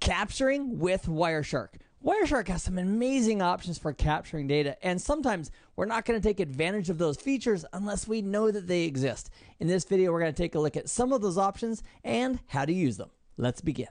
Capturing with Wireshark. Wireshark has some amazing options for capturing data, and sometimes we're not going to take advantage of those features unless we know that they exist. In this video, we're going to take a look at some of those options and how to use them. Let's begin.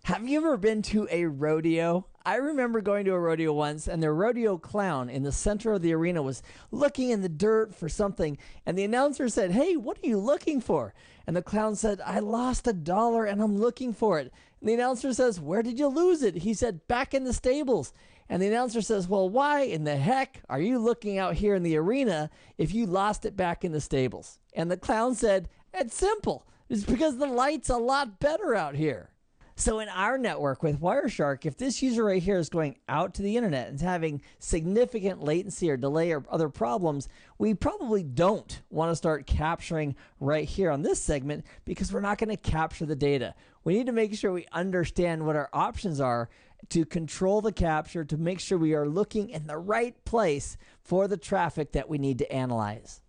Have you ever been to a rodeo? I remember going to a rodeo once, and the rodeo clown in the center of the arena was looking in the dirt for something, and the announcer said, "Hey, what are you looking for?" And the clown said, "I lost $1 and I'm looking for it." And the announcer says, "Where did you lose it?" He said, "Back in the stables." And the announcer says, "Well, why in the heck are you looking out here in the arena if you lost it back in the stables?" And the clown said, "It's simple. It's because the light's a lot better out here." So in our network with Wireshark, if this user right here is going out to the internet and is having significant latency or delay or other problems, we probably don't want to start capturing right here on this segment because we're not going to capture the data. We need to make sure we understand what our options are to control the capture, to make sure we are looking in the right place for the traffic that we need to analyze.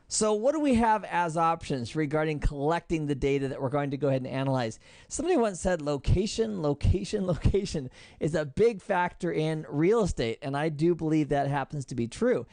So what do we have as options regarding collecting the data that we're going to go ahead and analyze? Somebody once said location is a big factor in real estate, and I do believe that happens to be true.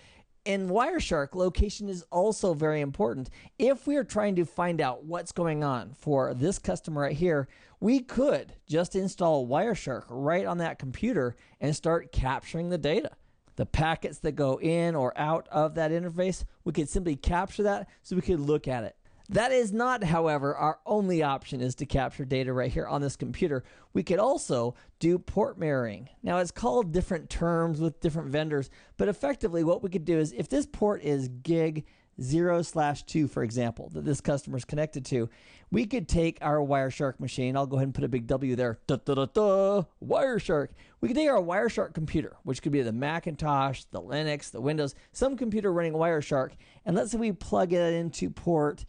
In Wireshark, location is also very important. If we are trying to find out what's going on for this customer right here, we could just install Wireshark right on that computer and start capturing the data. The packets that go in or out of that interface, we could simply capture that so we could look at it. That is not, however, our only option is to capture data right here on this computer. We could also do port mirroring. Now it's called different terms with different vendors, but effectively what we could do is if this port is gig 0/2, for example, that this customer is connected to, we could take our Wireshark machine. I'll go ahead and put a big W there. Wireshark. We could take our Wireshark computer, which could be the Macintosh, the Linux, the Windows, some computer running Wireshark, and let's say we plug it into port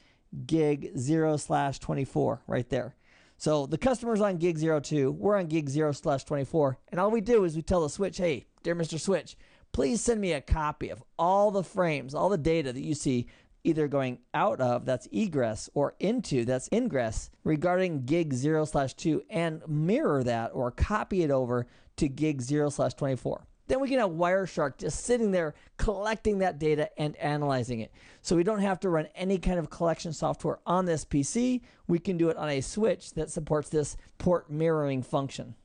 gig 0/24 right there. So the customer's on gig 02, we're on gig 0/24, and all we do is we tell the switch, "Hey, dear Mr. Switch, please send me a copy of all the frames, all the data that you see either going out of, that's egress, or into, that's ingress, regarding gig 0/2, and mirror that or copy it over to gig 0/24. Then we can have Wireshark just sitting there collecting that data and analyzing it. So we don't have to run any kind of collection software on this PC. We can do it on a switch that supports this port mirroring function.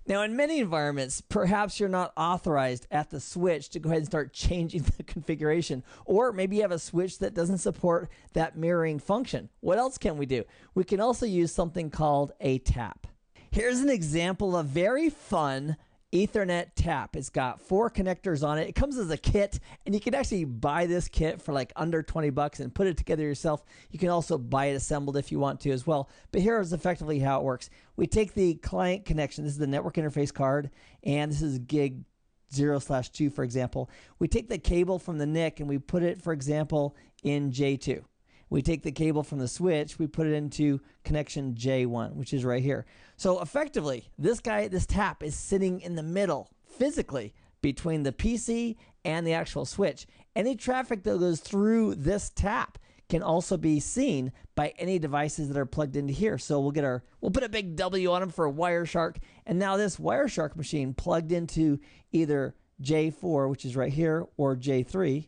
Now, in many environments, perhaps you're not authorized at the switch to go ahead and start changing the configuration. Or maybe you have a switch that doesn't support that mirroring function. What else can we do? We can also use something called a tap. Here's an example of very fun Ethernet tap. It's got 4 connectors on it. It comes as a kit, and you can actually buy this kit for like under $20 and put it together yourself. You can also buy it assembled if you want to as well. But here is effectively how it works. We take the client connection. This is the network interface card, and this is gig 0/2, for example. We take the cable from the NIC and we put it, for example, in J2. We take the cable from the switch, we put it into connection J1, which is right here. So effectively, this tap is sitting in the middle, physically, between the PC and the actual switch. Any traffic that goes through this tap can also be seen by any devices that are plugged into here. So we'll put a big W on them for Wireshark, and now this Wireshark machine plugged into either J4, which is right here, or J3,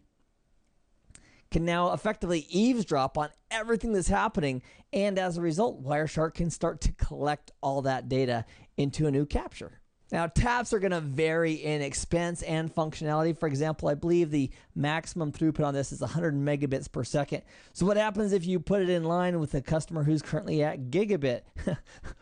can now effectively eavesdrop on everything that's happening, and as a result, Wireshark can start to collect all that data into a new capture. Now, taps are going to vary in expense and functionality. For example, I believe the maximum throughput on this is 100 megabits per second. So what happens if you put it in line with a customer who's currently at gigabit?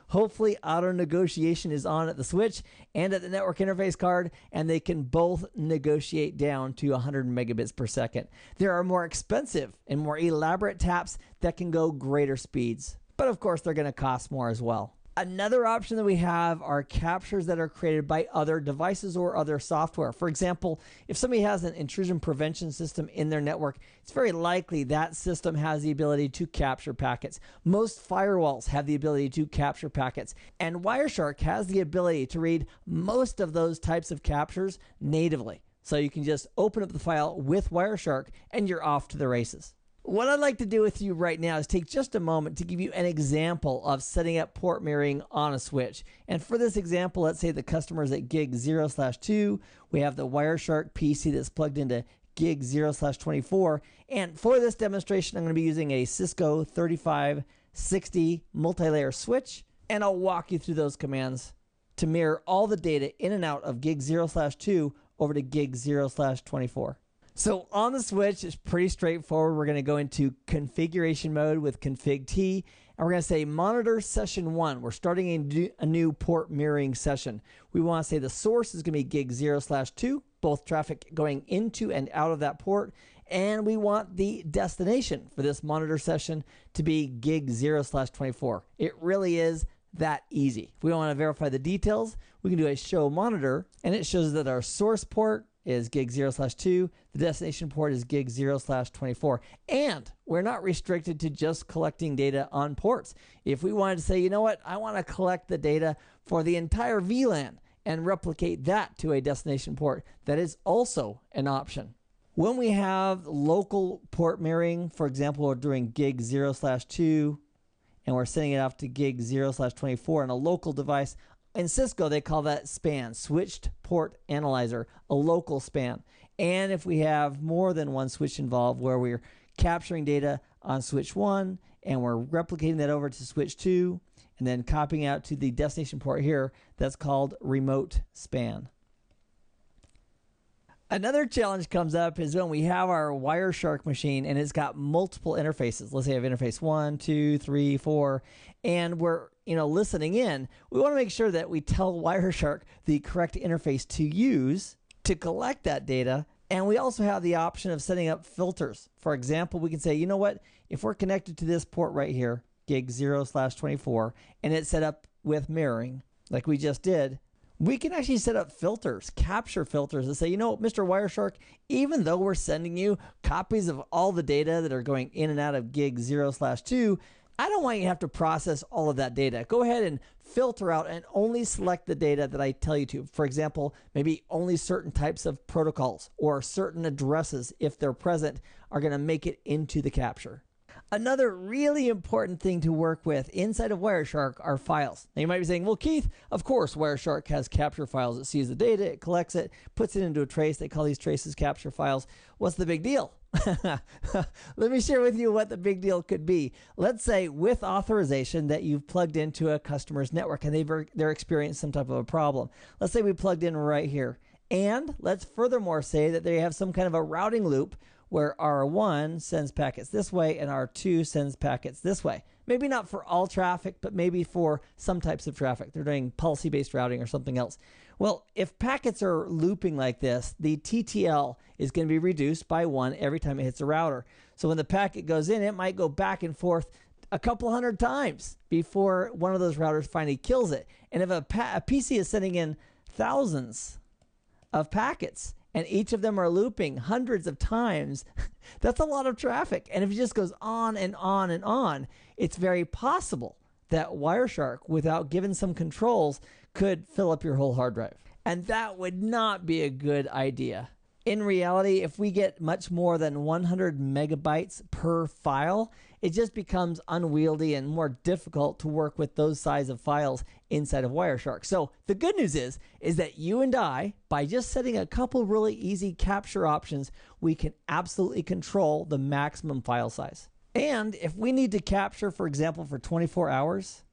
Hopefully, auto negotiation is on at the switch and at the network interface card, and they can both negotiate down to 100 megabits per second. There are more expensive and more elaborate taps that can go greater speeds, but of course, they're going to cost more as well. Another option that we have are captures that are created by other devices or other software. For example, if somebody has an intrusion prevention system in their network, it's very likely that system has the ability to capture packets. Most firewalls have the ability to capture packets, and Wireshark has the ability to read most of those types of captures natively. So you can just open up the file with Wireshark and you're off to the races. What I'd like to do with you right now is take just a moment to give you an example of setting up port mirroring on a switch. And for this example, let's say the customer is at gig 0/2. We have the Wireshark PC that's plugged into gig 0/24. And for this demonstration, I'm going to be using a Cisco 3560 multi-layer switch. And I'll walk you through those commands to mirror all the data in and out of gig 0/2 over to gig 0/24. So on the switch, it's pretty straightforward. We're going to go into configuration mode with config T, and we're going to say monitor session 1. We're starting a new port mirroring session. We want to say the source is going to be gig 0/2, both traffic going into and out of that port, and we want the destination for this monitor session to be gig 0/24. It really is that easy. If we want to verify the details, we can do a show monitor, and it shows that our source port is gig 0/2. The destination port is gig 0/24. And we're not restricted to just collecting data on ports. If we wanted to say, you know what, I want to collect the data for the entire VLAN and replicate that to a destination port, that is also an option. When we have local port mirroring, for example, we're doing gig 0/2 and we're sending it off to gig 0/24 on a local device. In Cisco, they call that span, switched port analyzer, a local span. And if we have more than one switch involved where we're capturing data on switch 1 and we're replicating that over to switch 2 and then copying out to the destination port here, that's called remote span. Another challenge comes up is when we have our Wireshark machine and it's got multiple interfaces. Let's say I have interface 1, 2, 3, 4, and we're listening in. We want to make sure that we tell Wireshark the correct interface to use to collect that data. And we also have the option of setting up filters. For example, we can say, you know what, if we're connected to this port right here, gig 0/24, and it's set up with mirroring, like we just did, we can actually set up filters, capture filters, and say, you know, Mr. Wireshark, even though we're sending you copies of all the data that are going in and out of gig 0/2, I don't want you to have to process all of that data. Go ahead and filter out and only select the data that I tell you to. For example, maybe only certain types of protocols or certain addresses, if they're present, are going to make it into the capture. Another really important thing to work with inside of Wireshark are files. Now you might be saying, well, Keith, of course Wireshark has capture files. It sees the data, it collects it, puts it into a trace. They call these traces capture files. What's the big deal? Let me share with you what the big deal could be. Let's say with authorization that you've plugged into a customer's network and they're experiencing some type of a problem. Let's say we plugged in right here. And let's furthermore say that they have some kind of a routing loop where R1 sends packets this way and R2 sends packets this way. Maybe not for all traffic, but maybe for some types of traffic. They're doing policy-based routing or something else. Well, if packets are looping like this, the TTL is going to be reduced by 1 every time it hits a router. So when the packet goes in, it might go back and forth a couple hundred times before one of those routers finally kills it. And if a PC is sending in thousands of packets, and each of them are looping hundreds of times, that's a lot of traffic. And if it just goes on and on and on, it's very possible that Wireshark, without giving some controls, could fill up your whole hard drive. And that would not be a good idea. In reality, if we get much more than 100 megabytes per file, it just becomes unwieldy and more difficult to work with those size of files inside of Wireshark. So the good news is that you and I, by just setting a couple really easy capture options, we can absolutely control the maximum file size. And if we need to capture, for example, for 24 hours,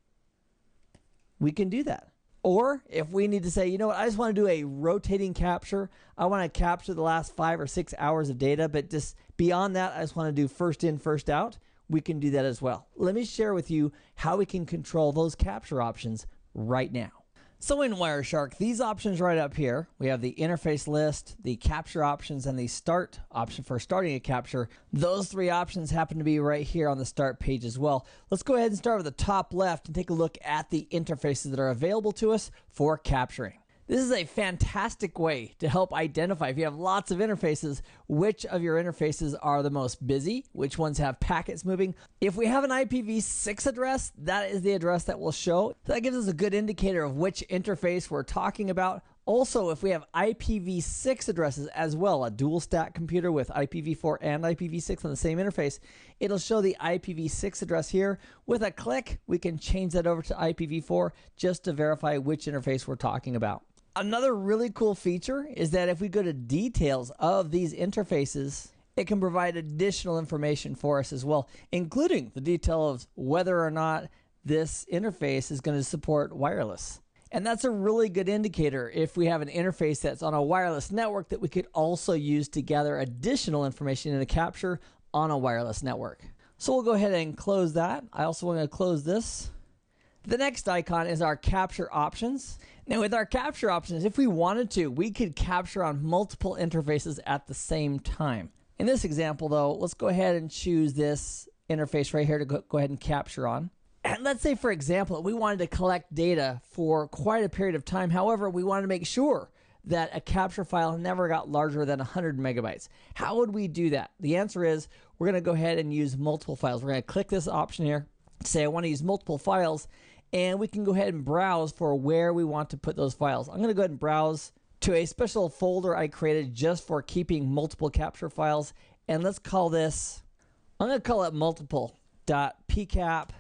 we can do that. Or if we need to say, you know what, I just want to do a rotating capture. I want to capture the last 5 or 6 hours of data, but just beyond that, I just want to do first in, first out. We can do that as well. Let me share with you how we can control those capture options right now. So in Wireshark, these options right up here, we have the interface list, the capture options, and the start option for starting a capture. Those 3 options happen to be right here on the start page as well. Let's go ahead and start with the top left and take a look at the interfaces that are available to us for capturing. This is a fantastic way to help identify, if you have lots of interfaces, which of your interfaces are the most busy, which ones have packets moving. If we have an IPv6 address, that is the address that will show. That gives us a good indicator of which interface we're talking about. Also, if we have IPv6 addresses as well, a dual stack computer with IPv4 and IPv6 on the same interface, it'll show the IPv6 address here. With a click, we can change that over to IPv4 just to verify which interface we're talking about. Another really cool feature is that if we go to details of these interfaces, it can provide additional information for us as well, including the detail of whether or not this interface is going to support wireless. And that's a really good indicator if we have an interface that's on a wireless network that we could also use to gather additional information in a capture on a wireless network. So we'll go ahead and close that. I also want to close this. The next icon is our capture options. Now with our capture options, if we wanted to, we could capture on multiple interfaces at the same time. In this example though, let's go ahead and choose this interface right here to go ahead and capture on. And let's say, for example, we wanted to collect data for quite a period of time. However, we wanted to make sure that a capture file never got larger than 100 megabytes. How would we do that? The answer is we're going to go ahead and use multiple files. We're going to click this option here, say I want to use multiple files, and we can go ahead and browse for where we want to put those files. I'm going to go ahead and browse to a special folder I created just for keeping multiple capture files. And let's call this, I'm going to call it multiple.pcap.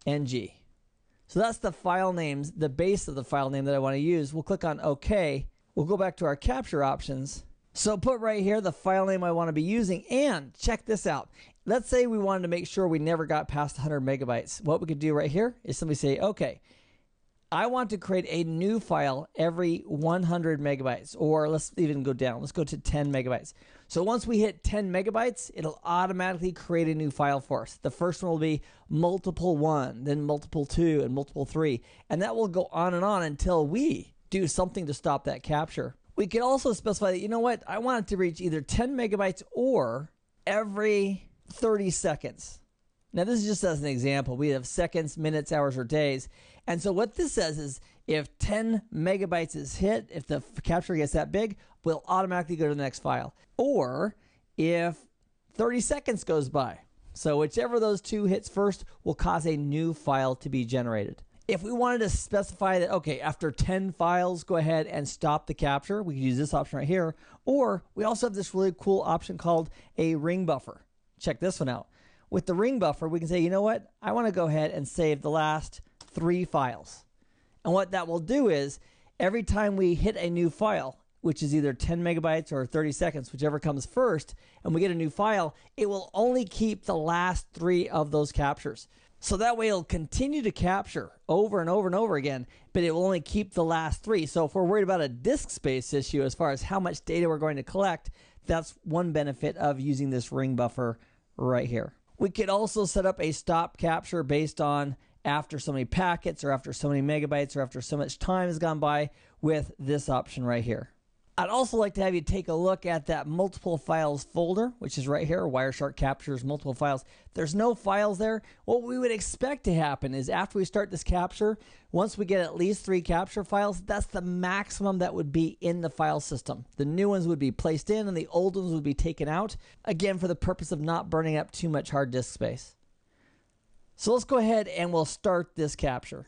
NG. So that's the file names, the base of the file name that I want to use. We'll click on OK. We'll go back to our capture options. So put right here the file name I want to be using, and check this out. Let's say we wanted to make sure we never got past 100 megabytes. What we could do right here is simply say, okay, I want to create a new file every 100 megabytes, or let's even go down. Let's go to 10 megabytes. So once we hit 10 megabytes, it'll automatically create a new file for us. The first one will be multiple 1, then multiple 2, and multiple 3. And that will go on and on until we do something to stop that capture. We can also specify that, you know what, I want it to reach either 10 megabytes or every 30 seconds. Now this is just as an example. We have seconds, minutes, hours, or days. And so what this says is if 10 megabytes is hit, if the capture gets that big, we'll automatically go to the next file. Or if 30 seconds goes by. So whichever of those two hits first will cause a new file to be generated. If we wanted to specify that, okay, after 10 files, go ahead and stop the capture, we can use this option right here. Or we also have this really cool option called a ring buffer. Check this one out. With the ring buffer, we can say, you know what? I want to go ahead and save the last 3 files. And what that will do is every time we hit a new file, which is either 10 megabytes or 30 seconds, whichever comes first, and we get a new file, it will only keep the last 3 of those captures. So that way it'll continue to capture over and over and over again, but it will only keep the last 3. So if we're worried about a disk space issue as far as how much data we're going to collect, that's one benefit of using this ring buffer right here. We could also set up a stop capture based on after so many packets or after so many megabytes or after so much time has gone by with this option right here. I'd also like to have you take a look at that multiple files folder, which is right here. Wireshark captures multiple files. There's no files there. What we would expect to happen is after we start this capture, once we get at least 3 capture files, that's the maximum that would be in the file system. The new ones would be placed in and the old ones would be taken out, again, for the purpose of not burning up too much hard disk space. So let's go ahead and we'll start this capture.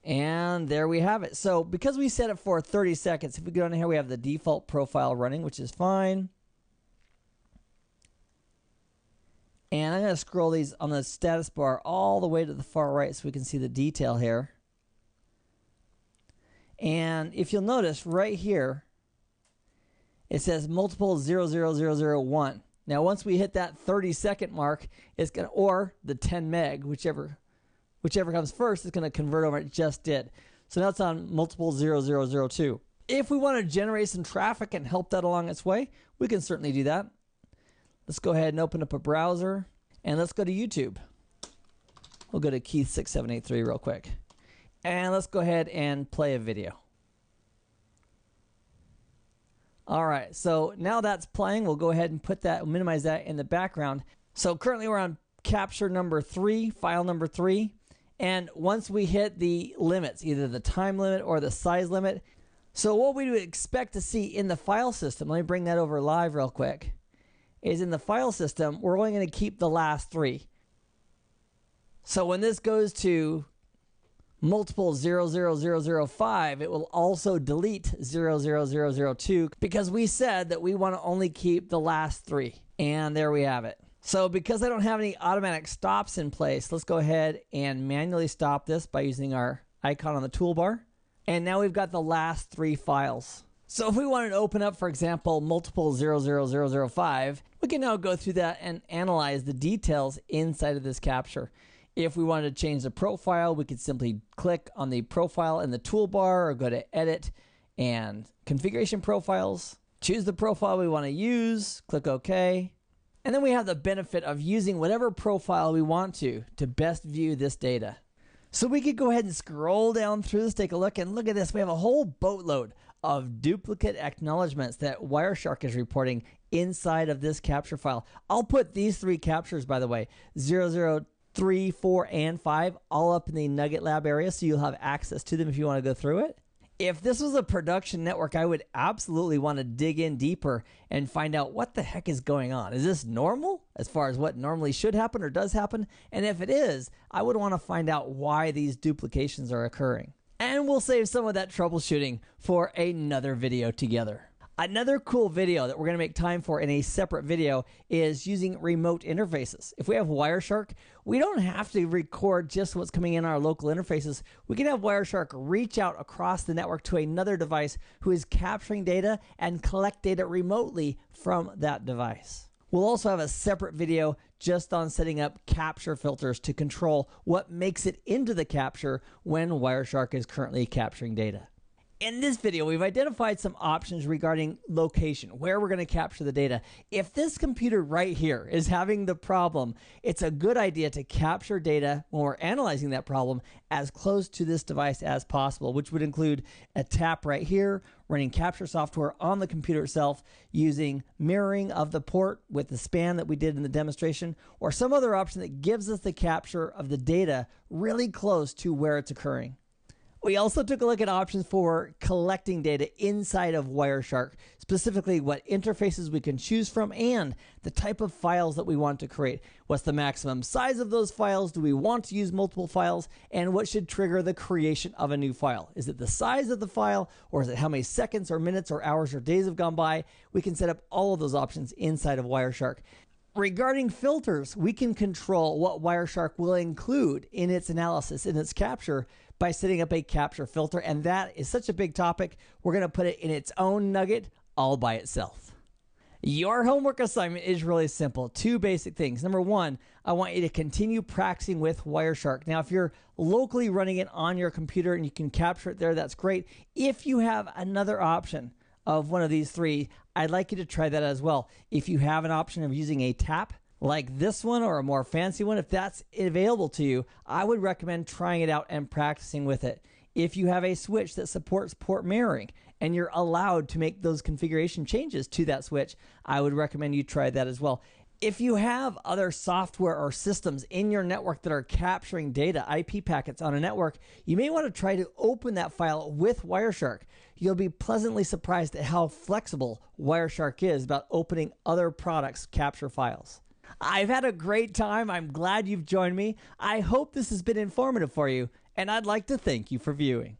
And there we have it. So because we set it for 30 seconds, if we go down here, we have the default profile running, which is fine. And I'm going to scroll these on the status bar all the way to the far right so we can see the detail here. And if you'll notice right here, it says multiple 00001. Now once we hit that 30-second mark, it's going to, or the 10 meg, whichever comes first, is going to convert over. It just did. So now it's on multiple 0002. If we want to generate some traffic and help that along its way, we can certainly do that. Let's go ahead and open up a browser, and let's go to YouTube. We'll go to Keith6783 real quick. And let's go ahead and play a video. All right, so now that's playing. We'll go ahead and put that, minimize that in the background. So currently we're on capture number 3, file number 3. And once we hit the limits, either the time limit or the size limit, so what we would expect to see in the file system, let me bring that over live real quick, is in the file system, we're only going to keep the last 3. So when this goes to multiple 00005, it will also delete 00002 because we said that we want to only keep the last three. And there we have it. So because I don't have any automatic stops in place, let's go ahead and manually stop this by using our icon on the toolbar. And now we've got the last three files. So if we wanted to open up, for example, multiple 00005, we can now go through that and analyze the details inside of this capture. If we wanted to change the profile, we could simply click on the profile in the toolbar or go to Edit and Configuration Profiles. Choose the profile we want to use, click OK. And then we have the benefit of using whatever profile we want to best view this data. So we could go ahead and scroll down through this, take a look, and look at this. We have a whole boatload of duplicate acknowledgments that Wireshark is reporting inside of this capture file. I'll put these three captures, by the way, 003, 4, and 5, all up in the Nugget Lab area, so you'll have access to them if you want to go through it. If this was a production network, I would absolutely want to dig in deeper and find out what the heck is going on. Is this normal as far as what normally should happen or does happen? And if it is, I would want to find out why these duplications are occurring. And we'll save some of that troubleshooting for another video together. Another cool video that we're going to make time for in a separate video is using remote interfaces. If we have Wireshark, we don't have to record just what's coming in our local interfaces. We can have Wireshark reach out across the network to another device who is capturing data and collect data remotely from that device. We'll also have a separate video just on setting up capture filters to control what makes it into the capture when Wireshark is currently capturing data. In this video, we've identified some options regarding location, where we're going to capture the data. If this computer right here is having the problem, it's a good idea to capture data when we're analyzing that problem as close to this device as possible, which would include a tap right here, running capture software on the computer itself, using mirroring of the port with the span that we did in the demonstration, or some other option that gives us the capture of the data really close to where it's occurring. We also took a look at options for collecting data inside of Wireshark, specifically what interfaces we can choose from and the type of files that we want to create. What's the maximum size of those files? Do we want to use multiple files? And what should trigger the creation of a new file? Is it the size of the file, or is it how many seconds or minutes or hours or days have gone by? We can set up all of those options inside of Wireshark. Regarding filters, we can control what Wireshark will include in its analysis, in its capture, by setting up a capture filter, and that is such a big topic, we're going to put it in its own nugget all by itself. Your homework assignment is really simple. Two basic things. Number one, I want you to continue practicing with Wireshark. Now, if you're locally running it on your computer and you can capture it there, that's great. If you have another option of one of these three, I'd like you to try that as well. If you have an option of using a tap, like this one or a more fancy one, if that's available to you, I would recommend trying it out and practicing with it. If you have a switch that supports port mirroring and you're allowed to make those configuration changes to that switch, I would recommend you try that as well. If you have other software or systems in your network that are capturing data, IP packets on a network, you may want to try to open that file with Wireshark. You'll be pleasantly surprised at how flexible Wireshark is about opening other products' capture files. I've had a great time. I'm glad you've joined me. I hope this has been informative for you, and I'd like to thank you for viewing.